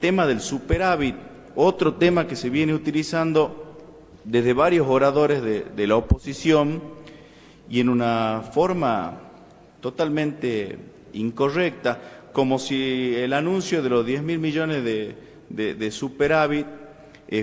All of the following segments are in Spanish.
Tema del superávit, otro tema que se viene utilizando desde varios oradores de la oposición y en una forma totalmente incorrecta, como si el anuncio de los 10.000 millones de superávit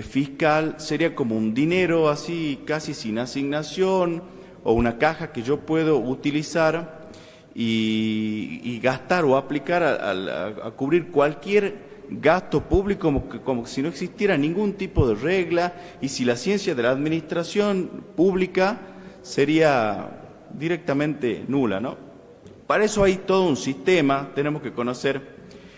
fiscal sería como un dinero así casi sin asignación o una caja que yo puedo utilizar y gastar o aplicar a cubrir cualquier gasto público como si no existiera ningún tipo de regla y si la ciencia de la administración pública sería directamente nula, ¿no? Para eso hay todo un sistema, tenemos que conocer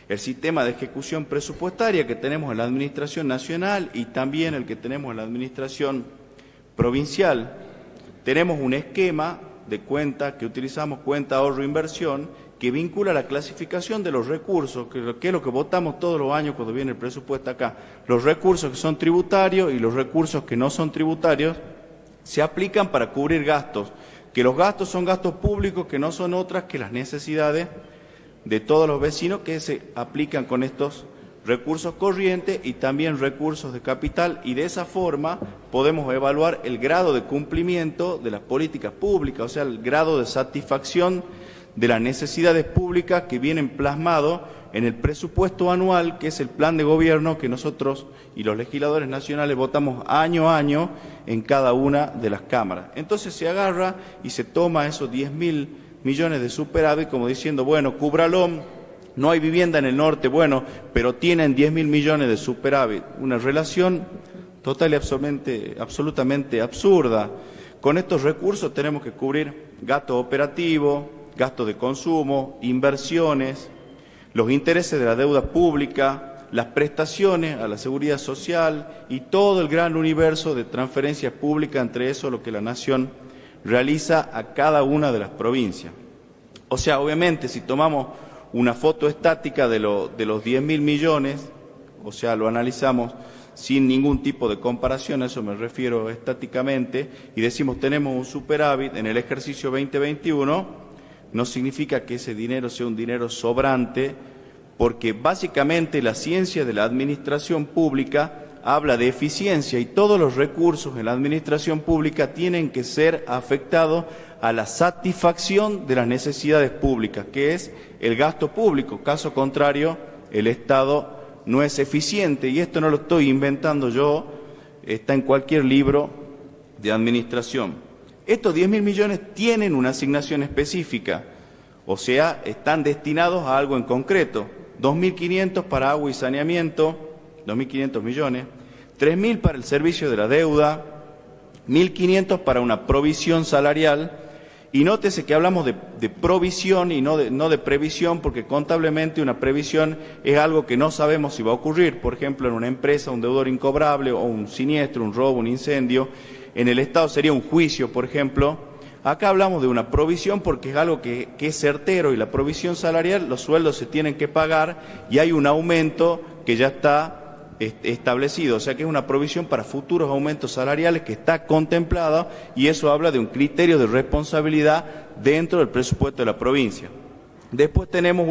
el sistema de ejecución presupuestaria que tenemos en la Administración Nacional y también el que tenemos en la Administración Provincial. Tenemos un esquema de cuenta que utilizamos, cuenta ahorro-inversión, que vincula la clasificación de los recursos, que es lo que votamos todos los años cuando viene el presupuesto acá. Los recursos que son tributarios y los recursos que no son tributarios se aplican para cubrir gastos, que los gastos son gastos públicos, que no son otras que las necesidades de todos los vecinos que se aplican con estos recursos corrientes y también recursos de capital, y de esa forma podemos evaluar el grado de cumplimiento de las políticas públicas, o sea, el grado de satisfacción de las necesidades públicas que vienen plasmados en el presupuesto anual, que es el plan de gobierno que nosotros y los legisladores nacionales votamos año a año en cada una de las cámaras. Entonces se agarra y se toma esos 10.000 millones de superávit como diciendo, bueno, cúbralo, no hay vivienda en el norte, bueno, pero tienen 10.000 millones de superávit. Una relación total y absolutamente absurda. Con estos recursos tenemos que cubrir gastos operativos, gastos de consumo, inversiones, los intereses de la deuda pública, las prestaciones a la seguridad social y todo el gran universo de transferencias públicas, entre eso lo que la Nación realiza a cada una de las provincias. O sea, obviamente, si tomamos una foto estática de los 10.000 millones, o sea, lo analizamos sin ningún tipo de comparación, a eso me refiero estáticamente, y decimos tenemos un superávit en el ejercicio 2021, no significa que ese dinero sea un dinero sobrante, porque básicamente la ciencia de la administración pública habla de eficiencia y todos los recursos en la administración pública tienen que ser afectados a la satisfacción de las necesidades públicas, que es el gasto público. Caso contrario, el Estado no es eficiente, y esto no lo estoy inventando yo, está en cualquier libro de administración. Estos 10.000 millones tienen una asignación específica, o sea, están destinados a algo en concreto. 2.500 para agua y saneamiento, 2.500 millones, 3.000 para el servicio de la deuda, 1.500 para una provisión salarial, y nótese que hablamos de provisión y no de previsión, porque contablemente una previsión es algo que no sabemos si va a ocurrir, por ejemplo, en una empresa, un deudor incobrable o un siniestro, un robo, un incendio. En el Estado sería un juicio, por ejemplo. Acá hablamos de una provisión porque es algo que es certero, y la provisión salarial, los sueldos se tienen que pagar y hay un aumento que ya está establecido, o sea que es una provisión para futuros aumentos salariales que está contemplada, y eso habla de un criterio de responsabilidad dentro del presupuesto de la provincia. Después tenemos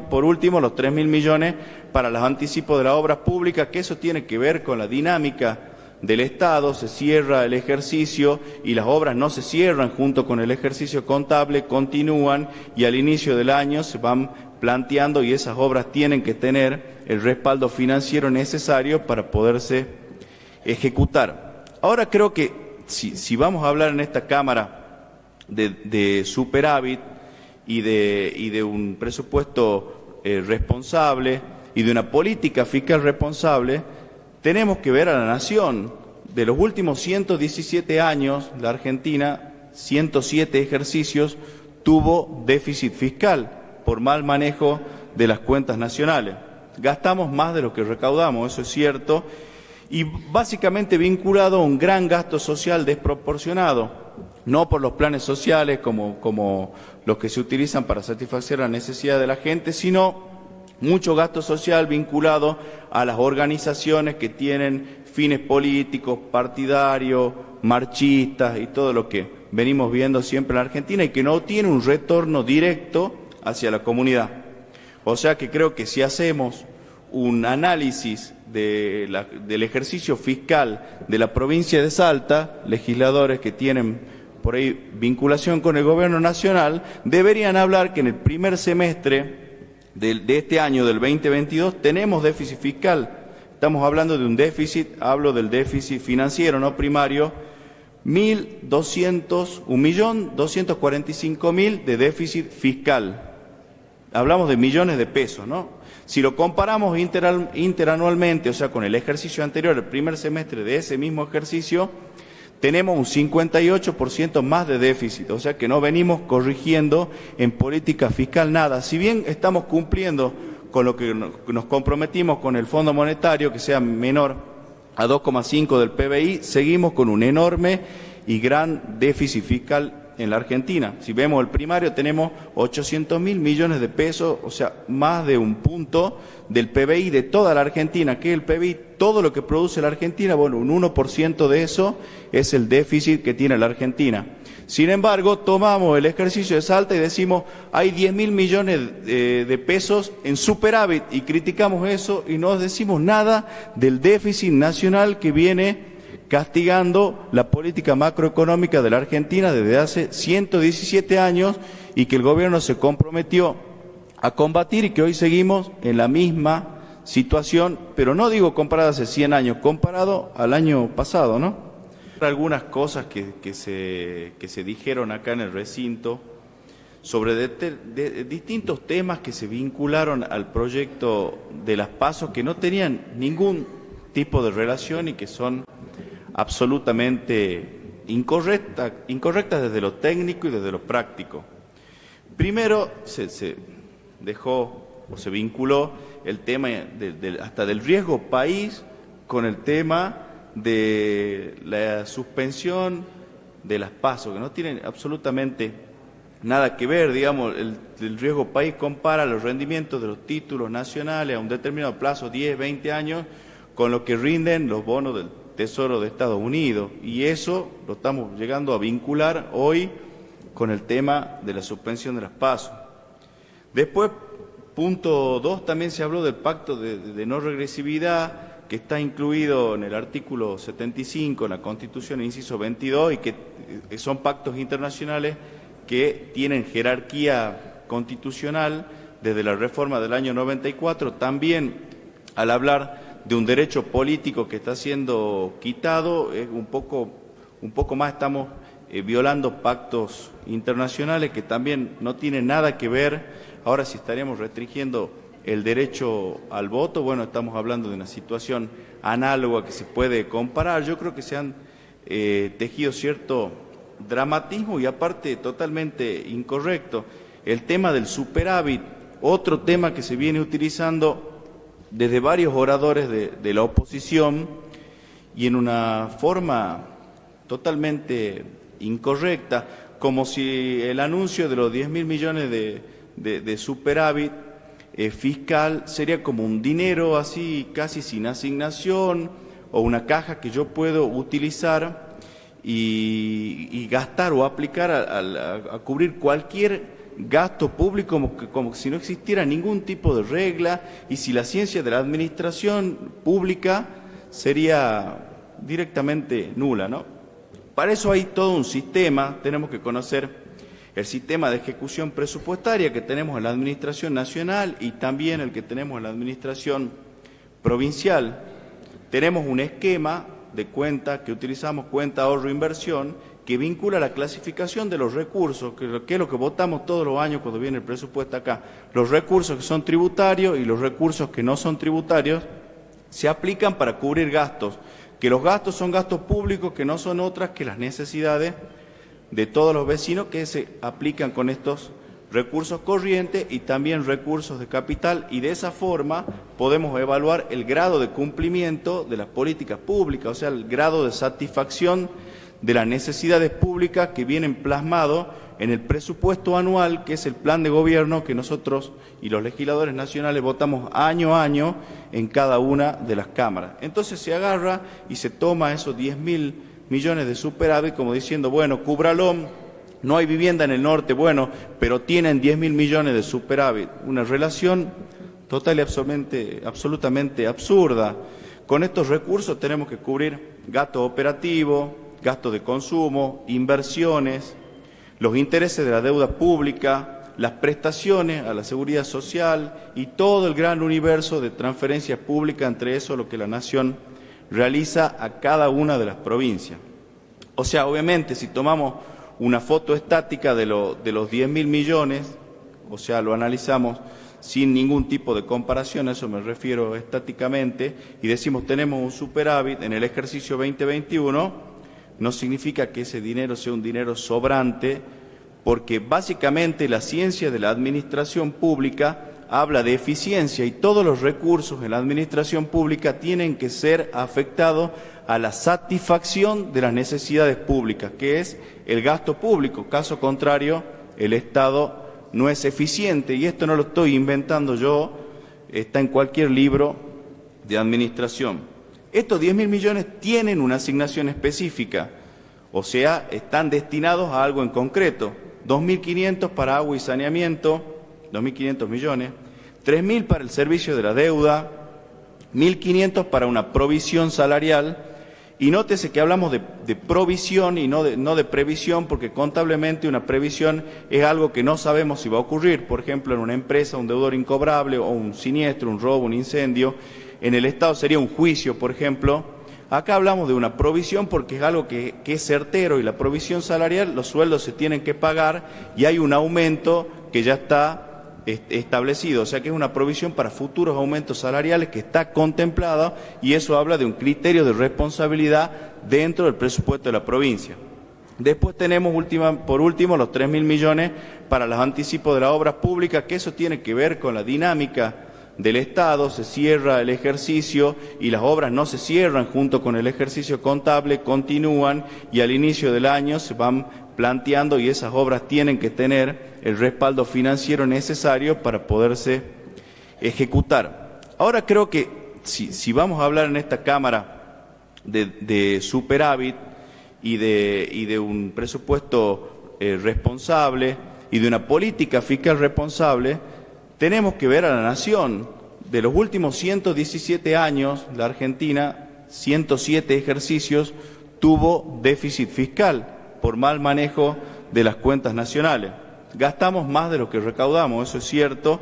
por último los 3.000 millones para los anticipos de las obras públicas, que eso tiene que ver con la dinámica del Estado. Se cierra el ejercicio y las obras no se cierran junto con el ejercicio contable, continúan y al inicio del año se van planteando, y esas obras tienen que tener el respaldo financiero necesario para poderse ejecutar. Ahora creo que si vamos a hablar en esta Cámara de superávit y de un presupuesto responsable y de una política fiscal responsable, tenemos que ver a la nación. De los últimos 117 años, la Argentina, 107 ejercicios, tuvo déficit fiscal por mal manejo de las cuentas nacionales. Gastamos más de lo que recaudamos, eso es cierto, y básicamente vinculado a un gran gasto social desproporcionado, no por los planes sociales como los que se utilizan para satisfacer la necesidad de la gente, sino mucho gasto social vinculado a las organizaciones que tienen fines políticos, partidarios, marchistas y todo lo que venimos viendo siempre en la Argentina, y que no tiene un retorno directo hacia la comunidad. O sea que creo que si hacemos un análisis del ejercicio fiscal de la provincia de Salta, legisladores que tienen por ahí vinculación con el gobierno nacional, deberían hablar que en el primer semestre de este año, del 2022, tenemos déficit fiscal. Estamos hablando de un déficit, hablo del déficit financiero, no primario, 1.245.000 de déficit fiscal. Hablamos de millones de pesos, ¿no? Si lo comparamos interanualmente, o sea, con el ejercicio anterior, el primer semestre de ese mismo ejercicio, tenemos un 58% más de déficit, o sea que no venimos corrigiendo en política fiscal nada. Si bien estamos cumpliendo con lo que nos comprometimos con el Fondo Monetario, que sea menor a 2,5 del PBI, seguimos con un enorme y gran déficit fiscal en la Argentina. Si vemos el primario, tenemos 800.000 millones de pesos, o sea, más de un punto del PBI de toda la Argentina, que el PBI, todo lo que produce la Argentina, bueno, un 1% de eso es el déficit que tiene la Argentina. Sin embargo, tomamos el ejercicio de Salta y decimos, hay 10.000 millones de pesos en superávit, y criticamos eso y no decimos nada del déficit nacional que viene castigando la política macroeconómica de la Argentina desde hace 117 años y que el gobierno se comprometió a combatir, y que hoy seguimos en la misma situación, pero no digo comparado hace 100 años, comparado al año pasado, ¿no? Algunas cosas que se dijeron acá en el recinto sobre de distintos temas que se vincularon al proyecto de las PASO, que no tenían ningún tipo de relación y que son absolutamente incorrectas desde lo técnico y desde lo práctico. Primero se dejó o se vinculó el tema hasta del riesgo país con el tema de la suspensión de las PASO, que no tienen absolutamente nada que ver. Digamos, el riesgo país compara los rendimientos de los títulos nacionales a un determinado plazo, 10, 20 años, con lo que rinden los bonos del Tesoro de Estados Unidos, y eso lo estamos llegando a vincular hoy con el tema de la suspensión de las PASO. Después, punto 2, también se habló del pacto de no regresividad, que está incluido en el artículo 75 en la Constitución, inciso 22, y que son pactos internacionales que tienen jerarquía constitucional desde la reforma del año 94. También, al hablar de un derecho político que está siendo quitado, un poco más estamos violando pactos internacionales que también no tienen nada que ver. Ahora, si estaríamos restringiendo el derecho al voto, bueno, estamos hablando de una situación análoga que se puede comparar. Yo creo que se han tejido cierto dramatismo y aparte totalmente incorrecto. El tema del superávit, otro tema que se viene utilizando desde varios oradores de la oposición y en una forma totalmente incorrecta, como si el anuncio de los 10.000 millones de superávit fiscal sería como un dinero así casi sin asignación, o una caja que yo puedo utilizar y gastar o aplicar a cubrir cualquier gasto público, como si no existiera ningún tipo de regla, y si la ciencia de la administración pública sería directamente nula, ¿no? Para eso hay todo un sistema. Tenemos que conocer el sistema de ejecución presupuestaria que tenemos en la Administración Nacional y también el que tenemos en la Administración Provincial. Tenemos un esquema de cuenta que utilizamos, cuenta ahorro-inversión, que vincula la clasificación de los recursos, que es lo que votamos todos los años cuando viene el presupuesto acá. Los recursos que son tributarios y los recursos que no son tributarios se aplican para cubrir gastos, que los gastos son gastos públicos, que no son otras que las necesidades de todos los vecinos, que se aplican con estos recursos corrientes y también recursos de capital, y de esa forma podemos evaluar el grado de cumplimiento de las políticas públicas, o sea, el grado de satisfacción de las necesidades públicas que vienen plasmados en el presupuesto anual, que es el plan de gobierno que nosotros y los legisladores nacionales votamos año a año en cada una de las cámaras. Entonces se agarra y se toma esos 10.000 millones de superávit como diciendo, bueno, cúbralo, no hay vivienda en el norte, bueno, pero tienen 10.000 millones de superávit. Una relación total y absolutamente absurda. Con estos recursos tenemos que cubrir gasto operativo, gasto de consumo, inversiones, los intereses de la deuda pública, las prestaciones a la seguridad social y todo el gran universo de transferencias públicas, entre eso lo que la Nación realiza a cada una de las provincias. O sea, obviamente, si tomamos una foto estática de los 10.000 millones, o sea, lo analizamos sin ningún tipo de comparación, a eso me refiero estáticamente, y decimos tenemos un superávit en el ejercicio 2021, no significa que ese dinero sea un dinero sobrante, porque básicamente la ciencia de la administración pública habla de eficiencia y todos los recursos en la administración pública tienen que ser afectados a la satisfacción de las necesidades públicas, que es el gasto público. Caso contrario, el Estado no es eficiente, y esto no lo estoy inventando yo, está en cualquier libro de administración. Estos 10.000 millones tienen una asignación específica, o sea, están destinados a algo en concreto. 2.500 para agua y saneamiento, 2.500 millones, 3.000 para el servicio de la deuda, 1.500 para una provisión salarial. Y nótese que hablamos de provisión y no de previsión, porque contablemente una previsión es algo que no sabemos si va a ocurrir. Por ejemplo, en una empresa, un deudor incobrable o un siniestro, un robo, un incendio. En el Estado sería un juicio, por ejemplo. Acá hablamos de una provisión porque es algo que es certero, y la provisión salarial, los sueldos se tienen que pagar y hay un aumento que ya está establecido, o sea que es una provisión para futuros aumentos salariales que está contemplada, y eso habla de un criterio de responsabilidad dentro del presupuesto de la provincia. Después tenemos por último los 3.000 millones para los anticipos de las obras públicas, que eso tiene que ver con la dinámica del Estado. Se cierra el ejercicio y las obras no se cierran junto con el ejercicio contable, continúan y al inicio del año se van planteando, y esas obras tienen que tener el respaldo financiero necesario para poderse ejecutar. Ahora creo que si vamos a hablar en esta Cámara de superávit y de un presupuesto responsable y de una política fiscal responsable, tenemos que ver a la nación. De los últimos 117 años, la Argentina, 107 ejercicios, tuvo déficit fiscal por mal manejo de las cuentas nacionales. Gastamos más de lo que recaudamos, eso es cierto,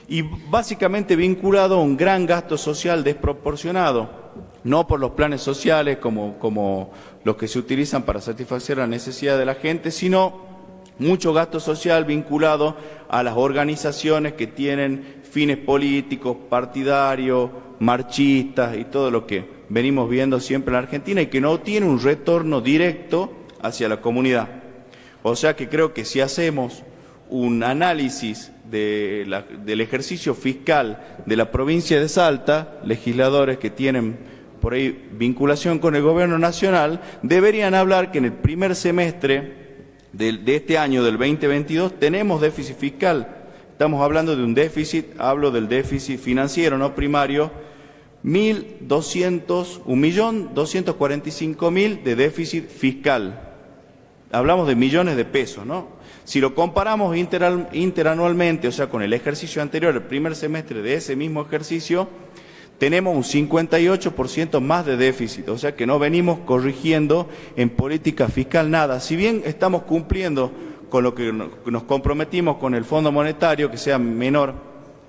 y básicamente vinculado a un gran gasto social desproporcionado, no por los planes sociales como los que se utilizan para satisfacer la necesidad de la gente, sino mucho gasto social vinculado a las organizaciones que tienen fines políticos, partidarios, marchistas y todo lo que venimos viendo siempre en la Argentina, y que no tiene un retorno directo hacia la comunidad. O sea que creo que si hacemos un análisis del ejercicio fiscal de la provincia de Salta, legisladores que tienen por ahí vinculación con el gobierno nacional, deberían hablar que en el primer semestre de este año, del 2022, tenemos déficit fiscal. Estamos hablando de un déficit, hablo del déficit financiero, no primario, 1.245.000 de déficit fiscal. Hablamos de millones de pesos, ¿no? Si lo comparamos interanualmente, o sea, con el ejercicio anterior, el primer semestre de ese mismo ejercicio, tenemos un 58% más de déficit, o sea que no venimos corrigiendo en política fiscal nada. Si bien estamos cumpliendo con lo que nos comprometimos con el Fondo Monetario, que sea menor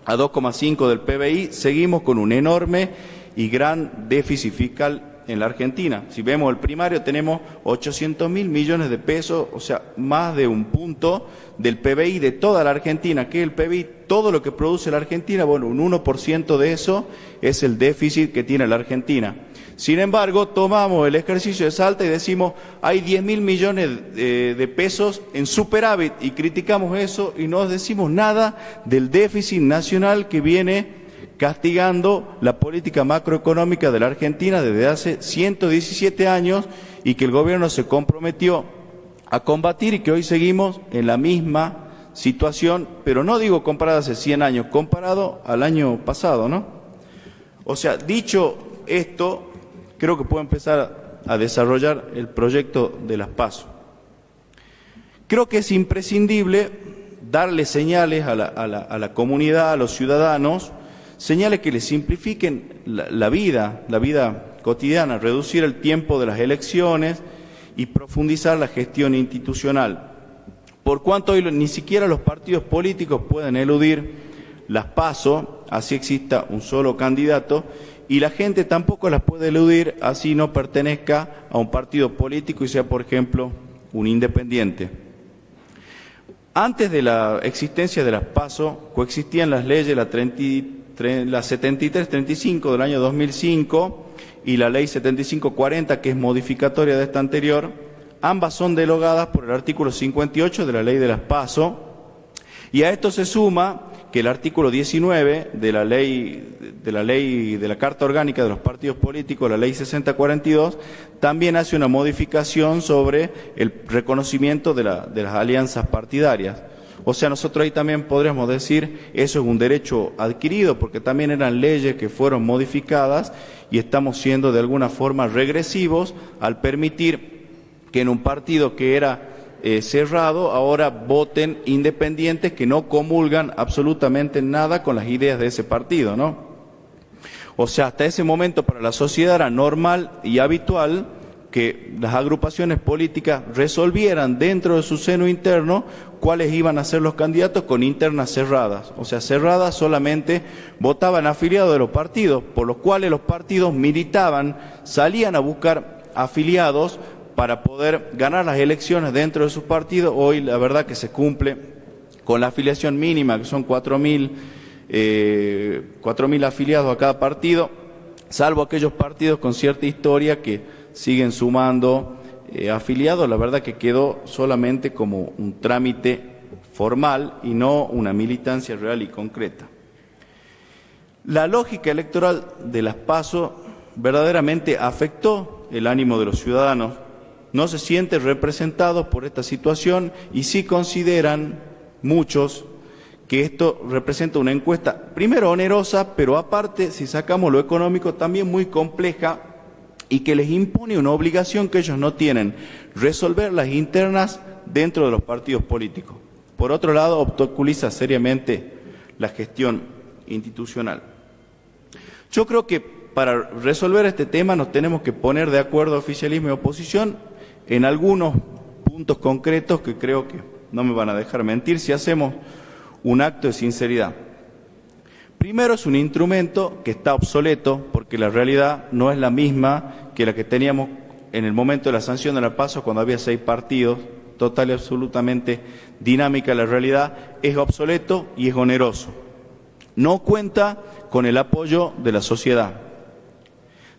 a 2,5 del PBI, seguimos con un enorme y gran déficit fiscal en la Argentina. Si vemos el primario, tenemos 800.000 millones de pesos, o sea, más de un punto del PBI de toda la Argentina, que el PBI, todo lo que produce la Argentina, bueno, un 1% de eso es el déficit que tiene la Argentina. Sin embargo, tomamos el ejercicio de Salta y decimos, hay 10.000 millones de pesos en superávit, y criticamos eso y no decimos nada del déficit nacional que viene castigando la política macroeconómica de la Argentina desde hace 117 años, y que el gobierno se comprometió a combatir, y que hoy seguimos en la misma situación, pero no digo comparado hace 100 años, comparado al año pasado, ¿no? O sea, dicho esto, creo que puedo empezar a desarrollar el proyecto de las PASO. Creo que es imprescindible darle señales a la comunidad, a los ciudadanos, señala que le simplifiquen la vida cotidiana, reducir el tiempo de las elecciones y profundizar la gestión institucional. Por cuanto hoy ni siquiera los partidos políticos pueden eludir las PASO, así exista un solo candidato, y la gente tampoco las puede eludir así no pertenezca a un partido político y sea, por ejemplo, un independiente. Antes de la existencia de las PASO, coexistían las leyes, la 7335 del año 2005 y la ley 7540, que es modificatoria de esta anterior. Ambas son derogadas por el artículo 58 de la ley de las PASO, y a esto se suma que el artículo 19 de la ley de la Carta Orgánica de los Partidos Políticos, la ley 6042, también hace una modificación sobre el reconocimiento de las alianzas partidarias. O sea, nosotros ahí también podríamos decir, eso es un derecho adquirido, porque también eran leyes que fueron modificadas y estamos siendo de alguna forma regresivos al permitir que en un partido que era cerrado, ahora voten independientes que no comulgan absolutamente nada con las ideas de ese partido, ¿no? O sea, hasta ese momento para la sociedad era normal y habitual que las agrupaciones políticas resolvieran dentro de su seno interno cuáles iban a ser los candidatos con internas cerradas. O sea, cerradas solamente votaban afiliados de los partidos, por los cuales los partidos militaban, salían a buscar afiliados para poder ganar las elecciones dentro de sus partidos. Hoy la verdad que se cumple con la afiliación mínima, que son 4.000 afiliados a cada partido, salvo aquellos partidos con cierta historia que siguen sumando afiliados. La verdad que quedó solamente como un trámite formal y no una militancia real y concreta. La lógica electoral de las PASO verdaderamente afectó el ánimo de los ciudadanos. No se sienten representados por esta situación y sí consideran muchos que esto representa una encuesta, primero onerosa, pero aparte, si sacamos lo económico, también muy compleja y que les impone una obligación que ellos no tienen, resolver las internas dentro de los partidos políticos. Por otro lado, obstaculiza seriamente la gestión institucional. Yo creo que para resolver este tema nos tenemos que poner de acuerdo oficialismo y oposición en algunos puntos concretos que creo que no me van a dejar mentir si hacemos un acto de sinceridad. Primero, es un instrumento que está obsoleto porque la realidad no es la misma que la que teníamos en el momento de la sanción de la PASO cuando había 6 partidos, total y absolutamente dinámica. La realidad es obsoleto y es oneroso. No cuenta con el apoyo de la sociedad.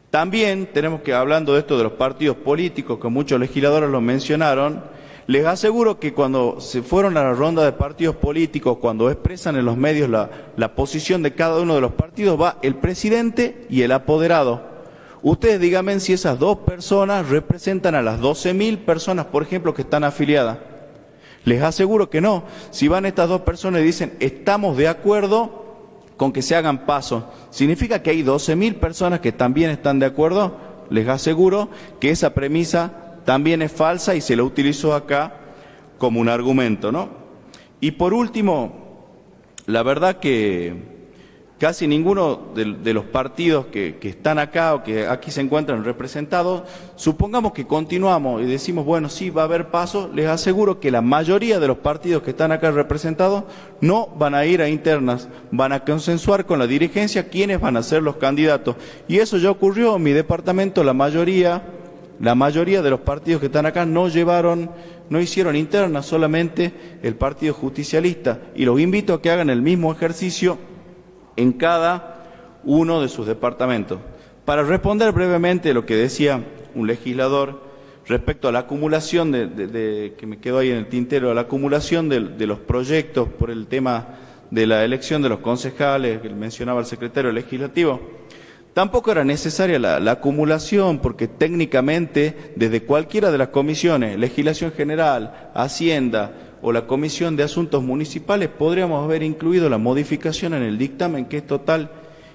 También tenemos que, hablando de esto de los partidos políticos, que muchos legisladores lo mencionaron, les aseguro que cuando se fueron a la ronda de partidos políticos, cuando expresan en los medios la posición de cada uno de los partidos, va el presidente y el apoderado. Ustedes díganme si esas dos personas representan a las 12.000 personas, por ejemplo, que están afiliadas. Les aseguro que no. Si van estas dos personas y dicen, estamos de acuerdo con que se hagan pasos, ¿significa que hay 12.000 personas que también están de acuerdo? Les aseguro que esa premisa también es falsa y se la utilizó acá como un argumento, ¿no? Y por último, la verdad que casi ninguno de los partidos que están acá o que aquí se encuentran representados, supongamos que continuamos y decimos, bueno, sí, va a haber pasos, les aseguro que la mayoría de los partidos que están acá representados no van a ir a internas, van a consensuar con la dirigencia quiénes van a ser los candidatos. Y eso ya ocurrió en mi departamento, la mayoría de los partidos que están acá no hicieron internas, solamente el Partido Justicialista. Y los invito a que hagan el mismo ejercicio en cada uno de sus departamentos. Para responder brevemente lo que decía un legislador respecto a la acumulación que me quedó ahí en el tintero, la acumulación de los proyectos por el tema de la elección de los concejales, que mencionaba el secretario legislativo, tampoco era necesaria la acumulación, porque técnicamente desde cualquiera de las comisiones, Legislación General, Hacienda o la Comisión de Asuntos Municipales, podríamos haber incluido la modificación en el dictamen, que es total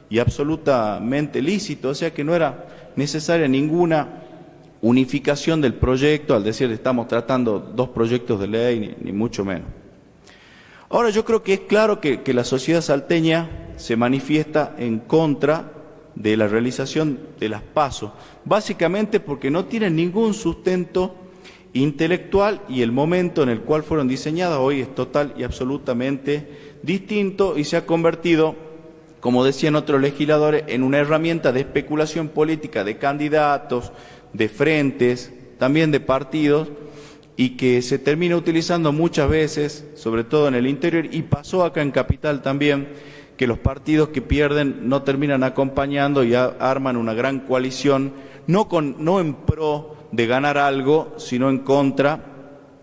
y absolutamente lícito. O sea que no era necesaria ninguna unificación del proyecto, al decir estamos tratando dos proyectos de ley, ni mucho menos. Ahora yo creo que es claro que la sociedad salteña se manifiesta en contra de la realización de las PASO, básicamente porque no tienen ningún sustento intelectual y el momento en el cual fueron diseñadas hoy es total y absolutamente distinto y se ha convertido, como decían otros legisladores, en una herramienta de especulación política de candidatos, de frentes, también de partidos, y que se termina utilizando muchas veces, sobre todo en el interior, y pasó acá en Capital también, que los partidos que pierden no terminan acompañando y arman una gran coalición, no en pro de ganar algo, sino en contra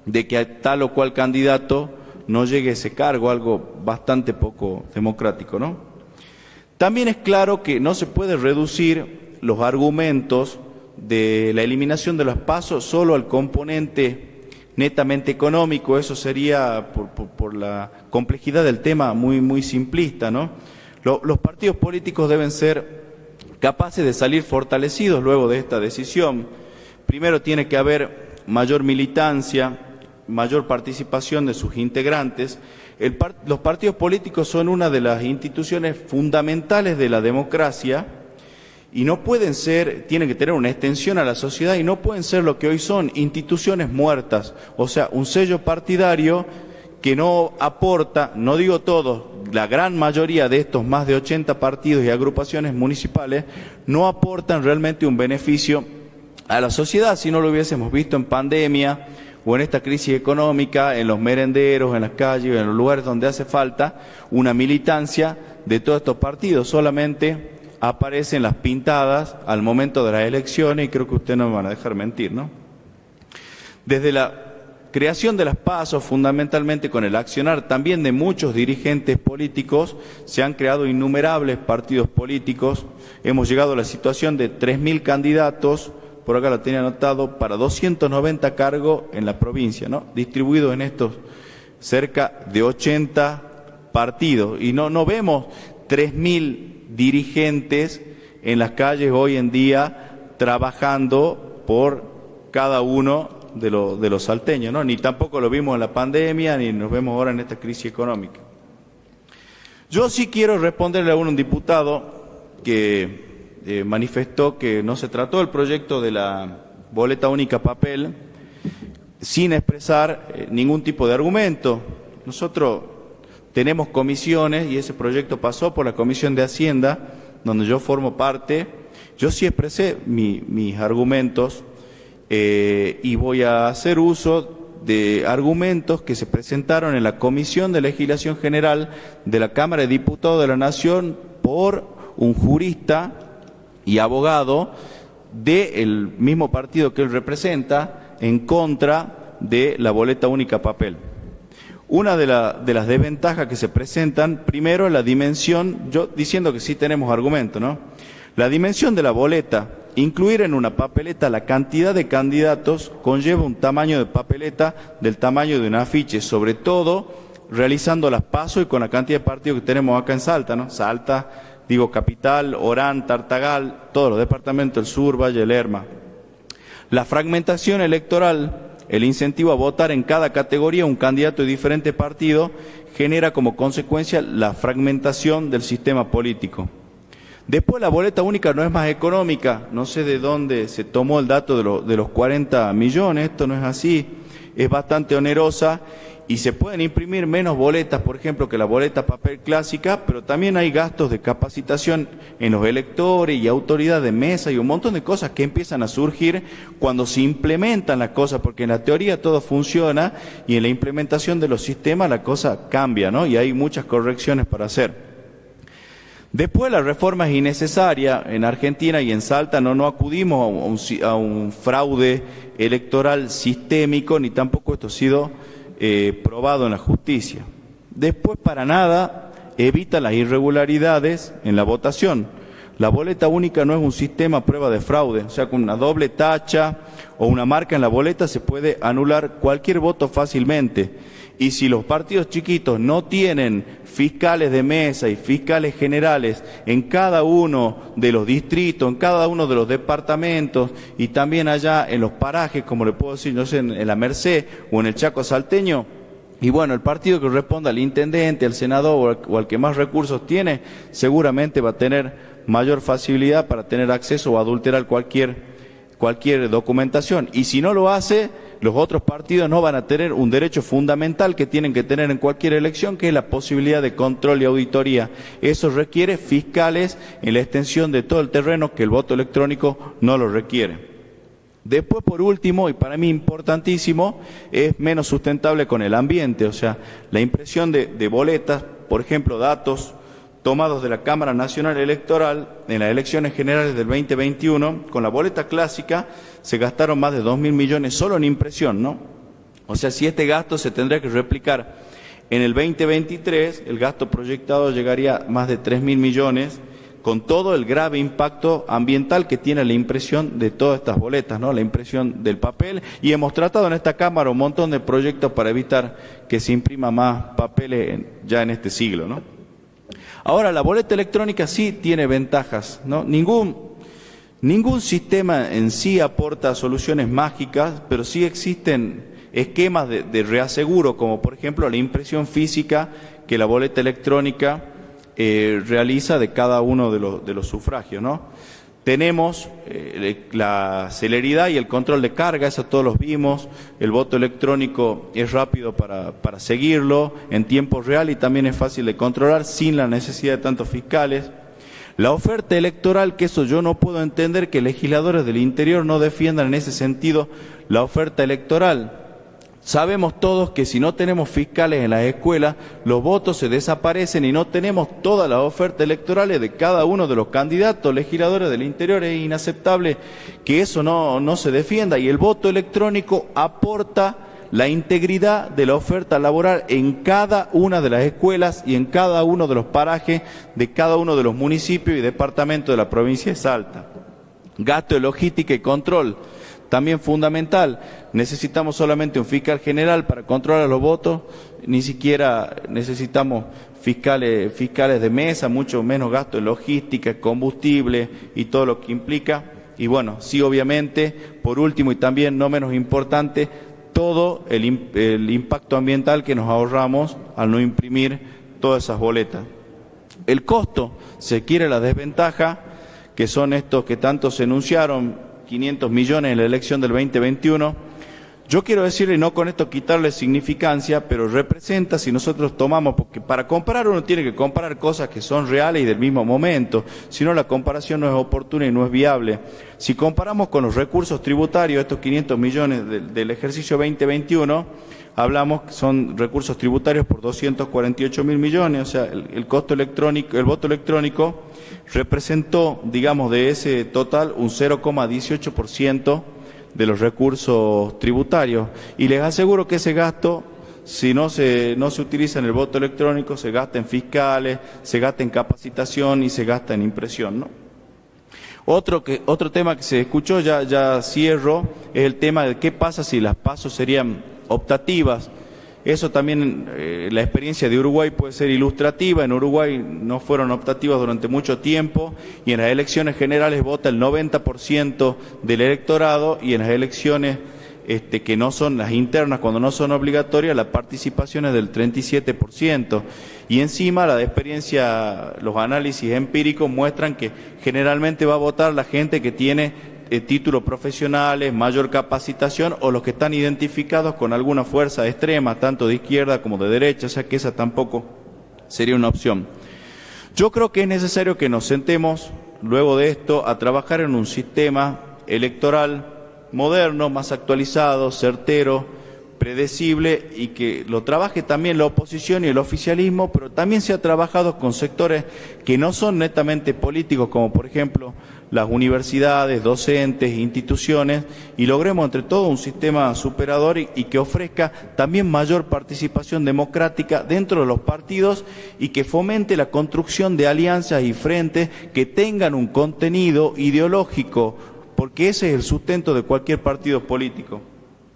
de que tal o cual candidato no llegue a ese cargo, algo bastante poco democrático, ¿no? También es claro que no se puede reducir los argumentos de la eliminación de los PASO solo al componente netamente económico. Eso sería, por la complejidad del tema, muy simplista, ¿no? Los partidos políticos deben ser capaces de salir fortalecidos luego de esta decisión. Primero tiene que haber mayor militancia, mayor participación de sus integrantes. Los partidos políticos son una de las instituciones fundamentales de la democracia y no pueden ser, tienen que tener una extensión a la sociedad y no pueden ser lo que hoy son, instituciones muertas, o sea, un sello partidario que no aporta, no digo todos, la gran mayoría de estos más de 80 partidos y agrupaciones municipales no aportan realmente un beneficio a la sociedad. Si no lo hubiésemos visto en pandemia o en esta crisis económica, en los merenderos, en las calles, en los lugares donde hace falta una militancia de todos estos partidos, solamente aparecen las pintadas al momento de las elecciones y creo que ustedes no me van a dejar mentir, ¿no? Desde la creación de las PASO, fundamentalmente con el accionar también de muchos dirigentes políticos, se han creado innumerables partidos políticos. Hemos llegado a la situación de 3.000 candidatos, por acá lo tenía anotado, para 290 cargos en la provincia, ¿no? Distribuidos en estos cerca de 80 partidos. Y no vemos 3.000 dirigentes en las calles hoy en día trabajando por cada uno de los salteños, ¿no? Ni tampoco lo vimos en la pandemia, ni nos vemos ahora en esta crisis económica. Yo sí quiero responderle a un diputado que manifestó que no se trató el proyecto de la boleta única papel sin expresar ningún tipo de argumento. Nosotros tenemos comisiones y ese proyecto pasó por la Comisión de Hacienda, donde yo formo parte. Yo sí expresé mis argumentos y voy a hacer uso de argumentos que se presentaron en la Comisión de Legislación General de la Cámara de Diputados de la Nación por un jurista y abogado del mismo partido que él representa en contra de la boleta única papel. Una de las desventajas que se presentan, primero la dimensión, yo diciendo que sí tenemos argumento, ¿no? La dimensión de la boleta, incluir en una papeleta la cantidad de candidatos conlleva un tamaño de papeleta del tamaño de un afiche, sobre todo realizando las PASO y con la cantidad de partidos que tenemos acá en Salta, ¿no? Salta, digo Capital, Orán, Tartagal, todos los departamentos del sur, Valle del Lerma. La fragmentación electoral, el incentivo a votar en cada categoría un candidato de diferente partido, genera como consecuencia la fragmentación del sistema político. Después la boleta única no es más económica, no sé de dónde se tomó el dato de los 40 millones, esto no es así, es bastante onerosa y se pueden imprimir menos boletas, por ejemplo, que la boleta papel clásica, pero también hay gastos de capacitación en los electores y autoridad de mesa y un montón de cosas que empiezan a surgir cuando se implementan las cosas, porque en la teoría todo funciona y en la implementación de los sistemas la cosa cambia, ¿no? Y hay muchas correcciones para hacer. Después la reforma es innecesaria. En Argentina y en Salta no acudimos a un fraude electoral sistémico, ni tampoco esto ha sido probado en la justicia. Después, para nada, evita las irregularidades en la votación. La boleta única no es un sistema a prueba de fraude, o sea, con una doble tacha o una marca en la boleta se puede anular cualquier voto fácilmente. Y si los partidos chiquitos no tienen fiscales de mesa y fiscales generales en cada uno de los distritos, en cada uno de los departamentos y también allá en los parajes, como le puedo decir, no sé, en la Merced o en el Chaco salteño, Y bueno, el partido que responda al intendente, al senador o al que más recursos tiene, seguramente va a tener mayor facilidad para tener acceso o adulterar cualquier documentación. Y si no lo hace, los otros partidos no van a tener un derecho fundamental que tienen que tener en cualquier elección, que es la posibilidad de control y auditoría. Eso requiere fiscales en la extensión de todo el terreno que el voto electrónico no lo requiere. Después, por último, y para mí importantísimo, es menos sustentable con el ambiente, o sea, la impresión de boletas, por ejemplo, datos tomados de la Cámara Nacional Electoral en las elecciones generales del 2021, con la boleta clásica se gastaron más de 2.000 millones solo en impresión, ¿no? O sea, si este gasto se tendría que replicar en el 2023, el gasto proyectado llegaría a más de 3.000 millones, con todo el grave impacto ambiental que tiene la impresión de todas estas boletas, ¿no? La impresión del papel, y hemos tratado en esta Cámara un montón de proyectos para evitar que se imprima más papeles ya en este siglo, ¿no? Ahora, la boleta electrónica sí tiene ventajas, ¿no? Ningún sistema en sí aporta soluciones mágicas, pero sí existen esquemas de reaseguro, como por ejemplo la impresión física que la boleta electrónica realiza de cada uno de los sufragios, ¿no? Tenemos la celeridad y el control de carga, eso todos los vimos. El voto electrónico es rápido para seguirlo en tiempo real y también es fácil de controlar sin la necesidad de tantos fiscales. La oferta electoral, que eso yo no puedo entender que legisladores del interior no defiendan en ese sentido la oferta electoral. Sabemos todos que si no tenemos fiscales en las escuelas, los votos se desaparecen y no tenemos todas las ofertas electorales de cada uno de los candidatos legisladores del interior. Es inaceptable que eso no se defienda, y el voto electrónico aporta la integridad de la oferta laboral en cada una de las escuelas y en cada uno de los parajes de cada uno de los municipios y departamentos de la provincia de Salta. Gasto de logística y control, también fundamental. Necesitamos solamente un fiscal general para controlar los votos, ni siquiera necesitamos fiscales de mesa, mucho menos gasto en logística, combustible y todo lo que implica. Y bueno, sí, obviamente, por último y también no menos importante, todo el impacto ambiental que nos ahorramos al no imprimir todas esas boletas. El costo, se quiere la desventaja, que son estos que tanto se enunciaron, 500 millones en la elección del 2021. Yo quiero decirle, y no con esto quitarle significancia, pero representa, si nosotros tomamos, porque para comparar uno tiene que comparar cosas que son reales y del mismo momento, si no la comparación no es oportuna y no es viable. Si comparamos con los recursos tributarios, estos 500 millones del ejercicio 2021, hablamos que son recursos tributarios por 248.000 millones, o sea, el costo electrónico, el voto electrónico representó, digamos, de ese total un 0,18% de los recursos tributarios. Y les aseguro que ese gasto, si no se utiliza en el voto electrónico, se gasta en fiscales, se gasta en capacitación y se gasta en impresión, ¿no? Otro tema que se escuchó, ya cierro, es el tema de qué pasa si las PASO serían optativas. Eso también, la experiencia de Uruguay puede ser ilustrativa. En Uruguay no fueron optativas durante mucho tiempo y en las elecciones generales vota el 90% del electorado, y en las elecciones que no son las internas, cuando no son obligatorias, la participación es del 37%. Y encima la experiencia, los análisis empíricos muestran que generalmente va a votar la gente que tiene títulos profesionales, mayor capacitación, o los que están identificados con alguna fuerza extrema, tanto de izquierda como de derecha, o sea que esa tampoco sería una opción. Yo creo que es necesario que nos sentemos, luego de esto, a trabajar en un sistema electoral moderno, más actualizado, certero, predecible, y que lo trabaje también la oposición y el oficialismo, pero también se ha trabajado con sectores que no son netamente políticos, como por ejemplo las universidades, docentes, instituciones, y logremos entre todos un sistema superador y que ofrezca también mayor participación democrática dentro de los partidos y que fomente la construcción de alianzas y frentes que tengan un contenido ideológico, porque ese es el sustento de cualquier partido político.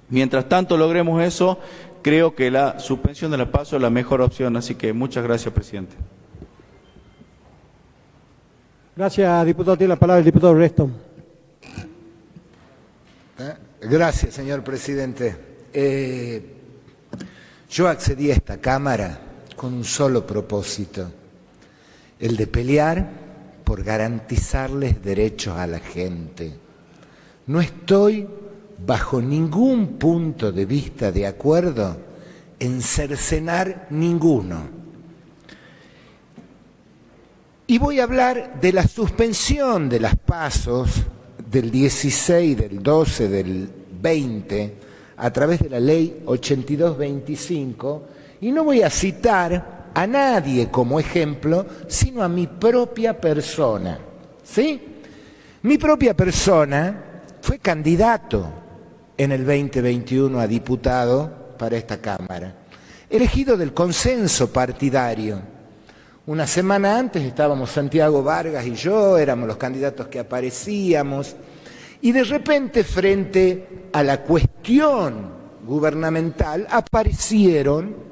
Mientras tanto logremos eso, creo que la suspensión de la PASO es la mejor opción. Así que muchas gracias, presidente. Gracias, diputado. Tiene la palabra el diputado Reston. Gracias, señor presidente. Yo accedí a esta Cámara con un solo propósito, el de pelear por garantizarles derechos a la gente. No estoy bajo ningún punto de vista de acuerdo en cercenar ninguno. Y voy a hablar de la suspensión de las pasos del 16, del 12, del 20, a través de la ley 8225, y no voy a citar a nadie como ejemplo, sino a mi propia persona. ¿Sí? Mi propia persona fue candidato en el 2021 a diputado para esta Cámara, elegido del consenso partidario. Una semana antes estábamos Santiago Vargas y yo, éramos los candidatos que aparecíamos, y de repente frente a la cuestión gubernamental aparecieron